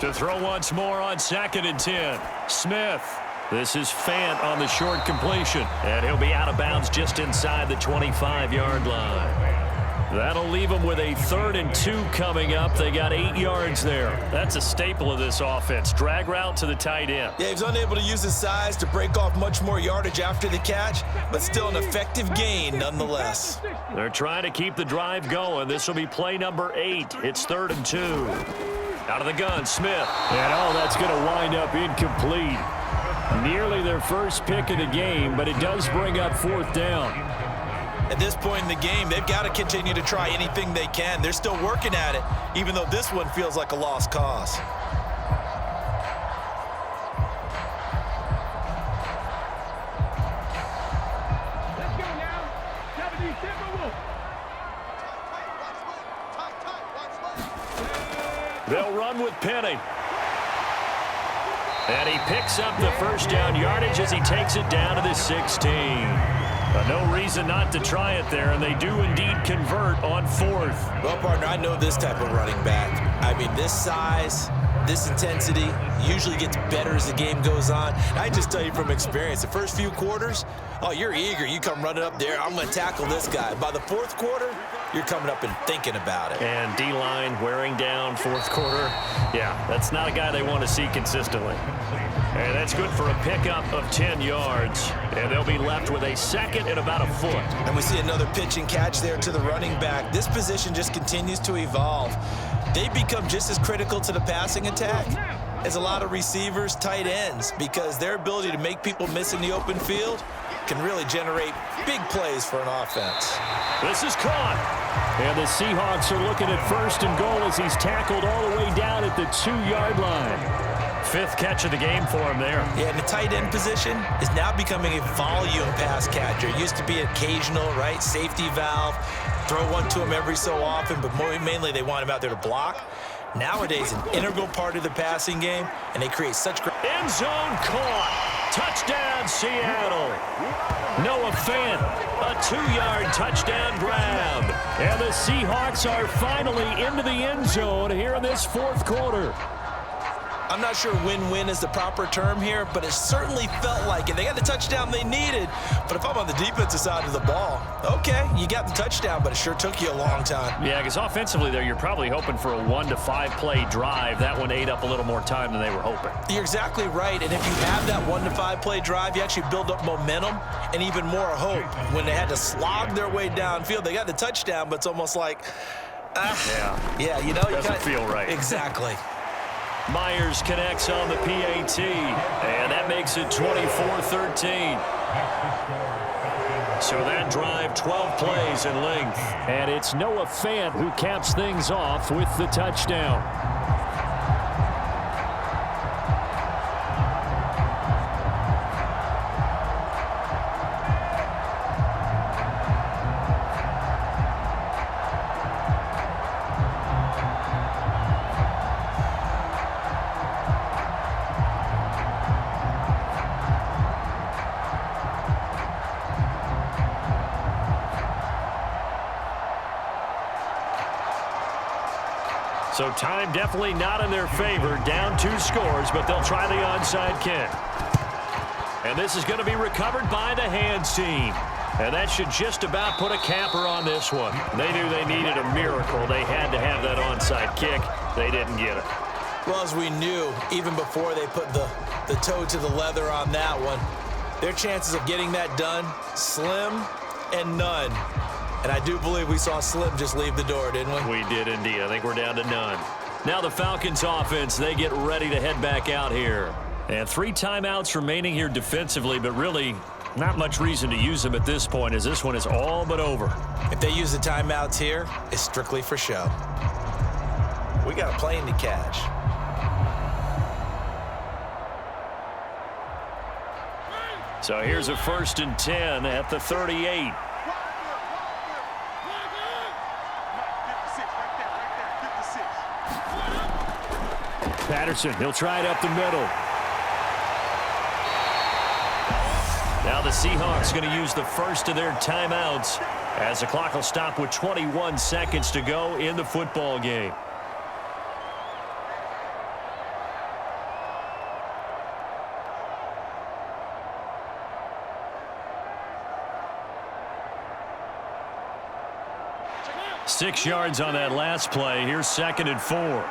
To throw once more on 2nd and 10. Smith. This is Fant on the short completion, and he'll be out of bounds just inside the 25-yard line. That'll leave them with a 3rd and 2 coming up. They got 8 yards there. That's a staple of this offense. Drag route to the tight end. Yeah, he was unable to use his size to break off much more yardage after the catch, but still an effective gain nonetheless. They're trying to keep the drive going. This will be play number 8. It's 3rd and 2. Out of the gun, Smith. And that's going to wind up incomplete. Nearly their first pick of the game, but it does bring up 4th down. At this point in the game, they've got to continue to try anything they can. They're still working at it, even though this one feels like a lost cause. Let's go now. 70 They'll run with Penny. And he picks up the first down yardage as he takes it down to the 16. No reason not to try it there, and they do indeed convert on 4th. Well, partner, I know this type of running back. I mean, this size, this intensity usually gets better as the game goes on. I just tell you from experience, the first few quarters, oh, you're eager. You come running up there, I'm going to tackle this guy. By the 4th quarter, you're coming up and thinking about it. And D-line wearing down 4th quarter. Yeah, that's not a guy they want to see consistently. And that's good for a pickup of 10 yards. And they'll be left with a 2nd and about a foot. And we see another pitch and catch there to the running back. This position just continues to evolve. They become just as critical to the passing attack as a lot of receivers, tight ends, because their ability to make people miss in the open field can really generate big plays for an offense. This is caught. And the Seahawks are looking at 1st and goal as he's tackled all the way down at the 2-yard line. 5th catch of the game for him there. Yeah, and the tight end position is now becoming a volume pass catcher. It used to be occasional, right? Safety valve, throw one to him every so often, but mainly they want him out there to block. Nowadays, an integral part of the passing game, and they create such great... End zone caught. Touchdown, Seattle. Noah Fant, a 2-yard touchdown grab. And the Seahawks are finally into the end zone here in this fourth quarter. I'm not sure win-win is the proper term here, but it certainly felt like it. They got the touchdown they needed, but if I'm on the defensive side of the ball, okay, you got the touchdown, but it sure took you a long time. Yeah, because offensively there, you're probably hoping for a 1 to 5 play drive. That one ate up a little more time than they were hoping. You're exactly right, and if you have that 1 to 5 play drive, you actually build up momentum and even more hope. When they had to slog their way downfield, they got the touchdown, but it's almost like, yeah, you know, doesn't feel right. Exactly. Myers connects on the PAT, and that makes it 24-13. So that drive, 12 plays in length. And it's Noah Fant who caps things off with the touchdown. So time definitely not in their favor. Down 2 scores, but they'll try the onside kick. And this is going to be recovered by the hands team. And that should just about put a capper on this one. They knew they needed a miracle. They had to have that onside kick. They didn't get it. Well, as we knew, even before they put the toe to the leather on that one, their chances of getting that done, slim and none. And I do believe we saw Slim just leave the door, didn't we? We did indeed. I think we're down to none. Now the Falcons offense, they get ready to head back out here. And 3 timeouts remaining here defensively, but really not much reason to use them at this point as this one is all but over. If they use the timeouts here, it's strictly for show. We got a plane to catch. So here's a 1st and 10 at the 38. Patterson, he'll try it up the middle. Now the Seahawks going to use the first of their timeouts as the clock will stop with 21 seconds to go in the football game. Six yards on that last play. Here's 2nd and 4.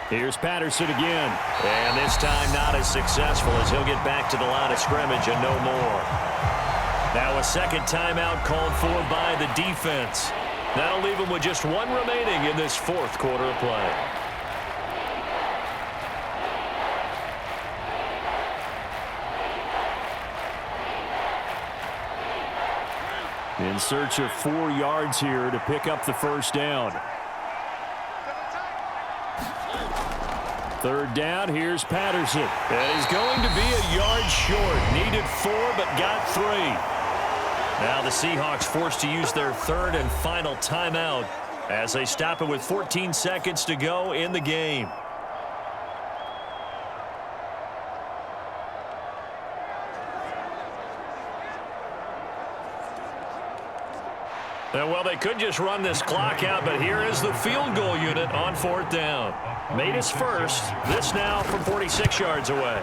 Here's Patterson again. And this time not as successful as he'll get back to the line of scrimmage and no more. Now a second timeout called for by the defense. That'll leave him with just 1 remaining in this 4th quarter of play. In search of 4 yards here to pick up the first down. 3rd down, here's Patterson. And he's going to be a yard short. Needed 4, but got 3. Now the Seahawks forced to use their 3rd and final timeout as they stop it with 14 seconds to go in the game. Well, they could just run this clock out, but here is the field goal unit on 4th down. Made his first. This now from 46 yards away.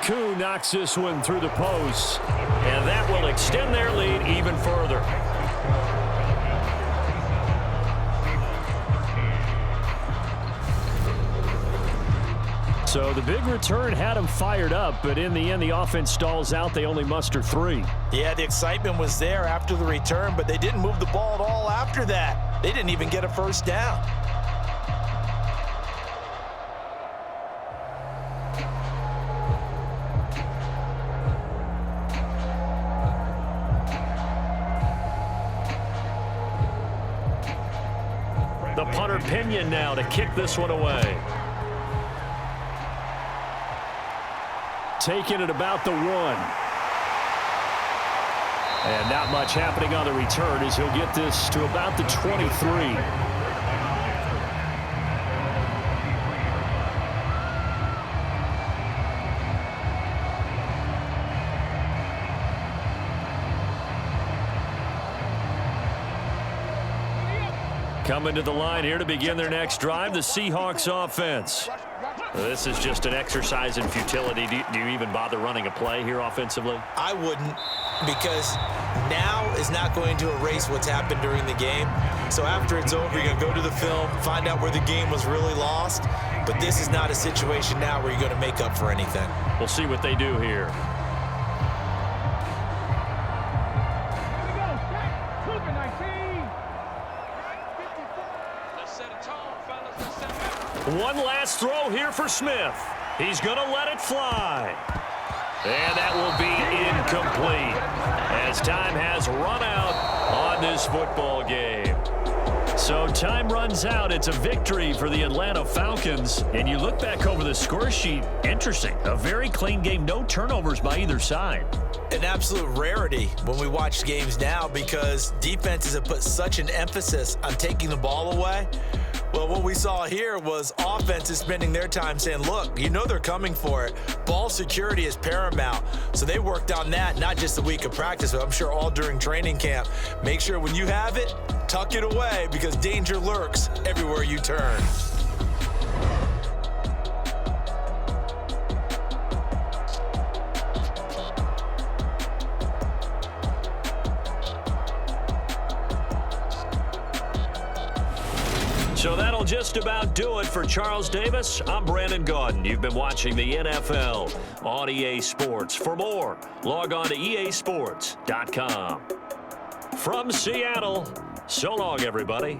Koo knocks this one through the post. And that will extend their lead even further. So the big return had him fired up, but in the end, the offense stalls out. They only muster 3. Yeah, the excitement was there after the return, but they didn't move the ball at all after that. They didn't even get a first down. The punter Pinion now to kick this one away. Taking it about the 1. And not much happening on the return as he'll get this to about the 23. Coming to the line here to begin their next drive, the Seahawks offense. This is just an exercise in futility. Do you even bother running a play here offensively? I wouldn't, because now is not going to erase what's happened during the game. So after it's over, you're going to go to the film, find out where the game was really lost. But this is not a situation now where you're going to make up for anything. We'll see what they do here. One last throw here for Smith. He's going to let it fly. And that will be incomplete as time has run out on this football game. So time runs out. It's a victory for the Atlanta Falcons. And you look back over the score sheet, interesting. A very clean game, no turnovers by either side. An absolute rarity when we watch games now, because defenses have put such an emphasis on taking the ball away. Well, what we saw here was offenses spending their time saying, look, you know they're coming for it. Ball security is paramount. So they worked on that, not just a week of practice, but I'm sure all during training camp. Make sure when you have it, tuck it away, because danger lurks everywhere you turn. So that'll just about do it for Charles Davis. I'm Brandon Gaudin. You've been watching the NFL on EA Sports. For more, log on to easports.com. From Seattle, so long, everybody.